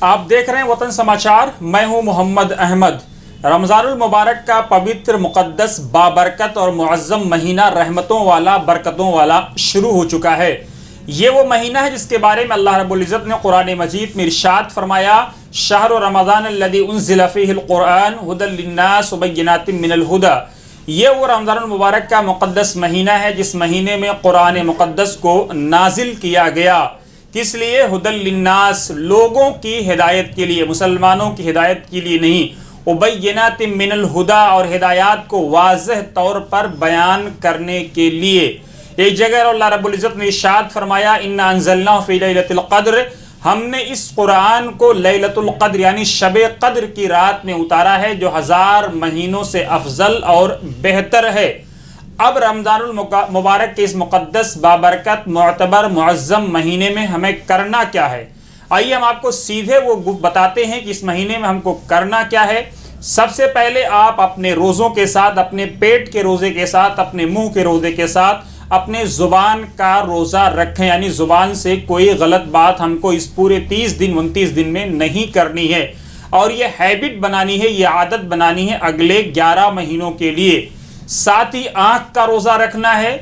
آپ دیکھ رہے ہیں وطن سماچار، میں ہوں محمد احمد۔ رمضان المبارک کا پوتر مقدس بابرکت اور معظم مہینہ رحمتوں والا برکتوں والا شروع ہو چکا ہے۔ یہ وہ مہینہ ہے جس کے بارے میں اللہ رب العزت نے قرآن مجید میں ارشاد فرمایا، شہر رمضان الذی انزل فیہ القرآن ھدی للناس وبینات من الھدی۔ یہ وہ رمضان المبارک کا مقدس مہینہ ہے جس مہینے میں قرآن مقدس کو نازل کیا گیا۔ کس لیے؟ ھدی للناس، لوگوں کی ہدایت کے لیے، مسلمانوں کی ہدایت کے لیے نہیں، وبینات من الھدی، اور ہدایات کو واضح طور پر بیان کرنے کے لیے۔ ایک جگہ اللہ رب العزت نے ارشاد فرمایا، انا انزلناہ فی لیلۃ القدر، ہم نے اس قرآن کو لیلۃ القدر یعنی شب قدر کی رات میں اتارا ہے، جو 1000 مہینوں سے افضل اور بہتر ہے۔ اب رمضان المبارک کے اس مقدس بابرکت معتبر معظم مہینے میں ہمیں کرنا کیا ہے؟ آئیے ہم آپ کو سیدھے وہ بتاتے ہیں کہ اس مہینے میں ہم کو کرنا کیا ہے۔ سب سے پہلے آپ اپنے روزوں کے ساتھ، اپنے پیٹ کے روزے کے ساتھ، اپنے منہ کے روزے کے ساتھ اپنے زبان کا روزہ رکھیں، یعنی زبان سے کوئی غلط بات ہم کو اس پورے 29 دن میں نہیں کرنی ہے، اور یہ ہیبٹ بنانی ہے، یہ عادت بنانی ہے اگلے 11 مہینوں کے لیے۔ ساتھ ہی آنکھ کا روزہ رکھنا ہے،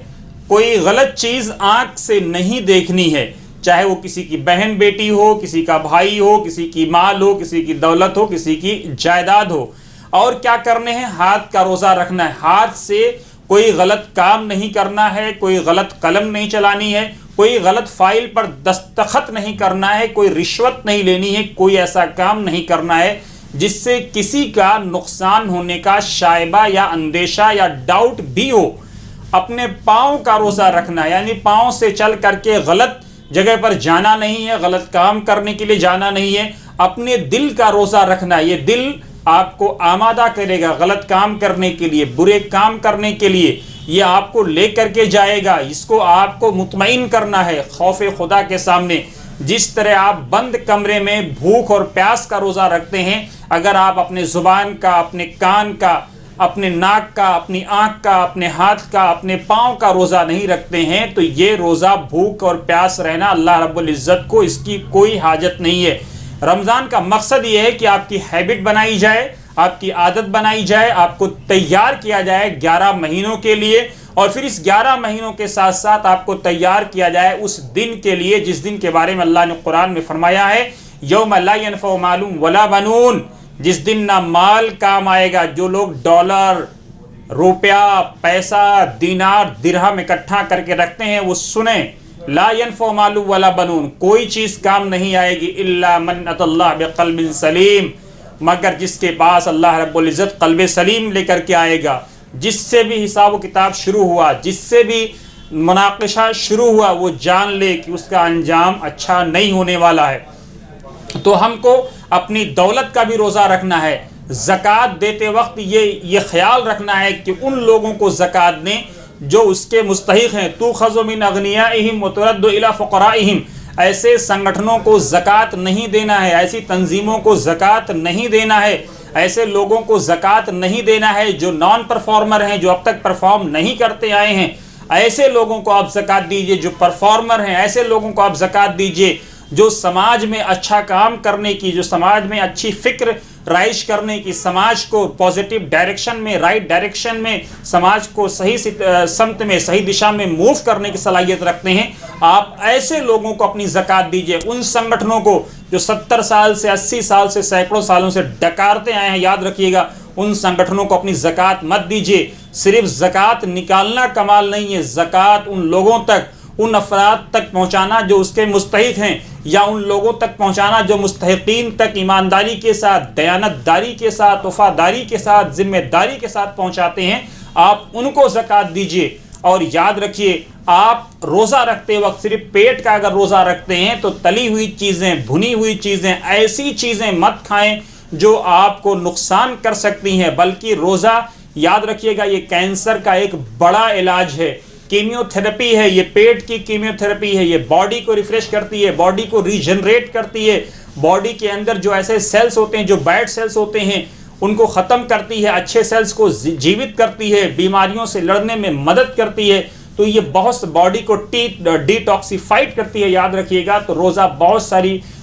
کوئی غلط چیز آنکھ سے نہیں دیکھنی ہے، چاہے وہ کسی کی بہن بیٹی ہو، کسی کا بھائی ہو، کسی کی مال ہو، کسی کی دولت ہو، کسی کی جائیداد ہو۔ اور کیا کرنے ہیں؟ ہاتھ کا روزہ رکھنا ہے، ہاتھ سے کوئی غلط کام نہیں کرنا ہے، کوئی غلط قلم نہیں چلانی ہے، کوئی غلط فائل پر دستخط نہیں کرنا ہے، کوئی رشوت نہیں لینی ہے، کوئی ایسا کام نہیں کرنا ہے جس سے کسی کا نقصان ہونے کا شائبہ یا اندیشہ یا ڈاؤٹ بھی ہو۔ اپنے پاؤں کا روزہ رکھنا ہے، یعنی پاؤں سے چل کر کے غلط جگہ پر جانا نہیں ہے، غلط کام کرنے کے لیے جانا نہیں ہے۔ اپنے دل کا روزہ رکھنا ہے، یہ دل آپ کو آمادہ کرے گا غلط کام کرنے کے لیے، برے کام کرنے کے لیے، یہ آپ کو لے کر کے جائے گا، اس کو آپ کو مطمئن کرنا ہے خوف خدا کے سامنے۔ جس طرح آپ بند کمرے میں بھوک اور پیاس کا روزہ رکھتے ہیں، اگر آپ اپنے زبان کا، اپنے کان کا، اپنے ناک کا، اپنی آنکھ کا، اپنے ہاتھ کا، اپنے پاؤں کا روزہ نہیں رکھتے ہیں تو یہ روزہ بھوک اور پیاس رہنا اللہ رب العزت کو اس کی کوئی حاجت نہیں ہے۔ رمضان کا مقصد یہ ہے کہ آپ کی ہیبٹ بنائی جائے، آپ کی عادت بنائی جائے، آپ کو تیار کیا جائے 11 مہینوں کے لیے، اور پھر اس 11 مہینوں کے ساتھ ساتھ آپ کو تیار کیا جائے اس دن کے لیے جس دن کے بارے میں اللہ نے قرآن میں فرمایا ہے، یوم لا ینفع مال ولا بنون، جس دن نہ مال کام آئے گا۔ جو لوگ ڈالر، روپیہ، پیسہ، دینار، درہم اکٹھا کر کے رکھتے ہیں وہ سنیں، لا ینفع مال ولا بنون، کوئی چیز کام نہیں آئے گی الا من اتى اللہ بقلب سلیم، مگر جس کے پاس اللہ رب العزت قلب سلیم لے کر کے آئے گا۔ جس سے بھی حساب و کتاب شروع ہوا، جس سے بھی مناقشہ شروع ہوا، وہ جان لے کہ اس کا انجام اچھا نہیں ہونے والا ہے۔ تو ہم کو اپنی دولت کا بھی روزہ رکھنا ہے۔ زکوٰۃ دیتے وقت یہ خیال رکھنا ہے کہ ان لوگوں کو زکوٰۃ دیں جو اس کے مستحق ہیں، تؤخذ من اغنیائہم وترد الی فقرائہم، ایسے سنگٹھنوں کو زکوٰۃ نہیں دینا ہے، ایسی تنظیموں کو زکوٰۃ نہیں دینا ہے، ایسے لوگوں کو زکوٰۃ نہیں دینا ہے جو نان پرفارمر ہیں، جو اب تک پرفارم نہیں کرتے آئے ہیں، ایسے لوگوں کو آپ زکوٰۃ دیجئے۔ جو پرفارمر ہیں ایسے لوگوں کو آپ زکوٰۃ دیجئے۔ جو سماج میں اچھا کام کرنے کی، جو سماج میں اچھی فکر رائج کرنے کی، سماج کو پازیٹیو ڈائریکشن میں، رائٹ ڈائریکشن میں، سماج کو صحیح سمت میں، صحیح دشا میں موو کرنے کی صلاحیت رکھتے ہیں، آپ ایسے لوگوں کو اپنی زکوٰۃ دیجئے۔ ان سنگٹھنوں کو جو 70 سال سے، 80 سال سے، سینکڑوں سالوں سے ڈکارتے آئے ہیں، یاد رکھیے گا، ان سنگٹھنوں کو اپنی زکوٰۃ مت دیجئے۔ صرف زکوٰۃ نکالنا کمال نہیں ہے، زکوٰۃ ان لوگوں تک، ان افراد تک پہنچانا جو اس کے مستحق ہیں، یا ان لوگوں تک پہنچانا جو مستحقین تک ایمانداری کے ساتھ، دیانت داری کے ساتھ، وفاداری کے ساتھ، ذمہ داری کے ساتھ پہنچاتے ہیں، آپ ان کو زکوٰۃ دیجئے۔ اور یاد رکھیے، آپ روزہ رکھتے وقت صرف پیٹ کا اگر روزہ رکھتے ہیں تو تلی ہوئی چیزیں، بھنی ہوئی چیزیں، ایسی چیزیں مت کھائیں جو آپ کو نقصان کر سکتی ہیں، بلکہ روزہ، یاد رکھیے گا، یہ کینسر کا ایک بڑا علاج ہے، کیمیو تھراپی ہے، یہ پیٹ کی کیمیو تھراپی ہے، یہ باڈی کو ریفریش کرتی ہے، باڈی کو ریجنریٹ کرتی ہے، باڈی کے اندر جو ایسے سیلز ہوتے ہیں جو بیڈ سیلز ہوتے ہیں ان کو ختم کرتی ہے، اچھے سیلز کو جیوت کرتی ہے، بیماریوں سے لڑنے میں مدد کرتی ہے، تو یہ بہت باڈی کو ڈی ٹاکسیفائڈ کرتی ہے، یاد رکھیے گا۔ تو روزہ بہت ساری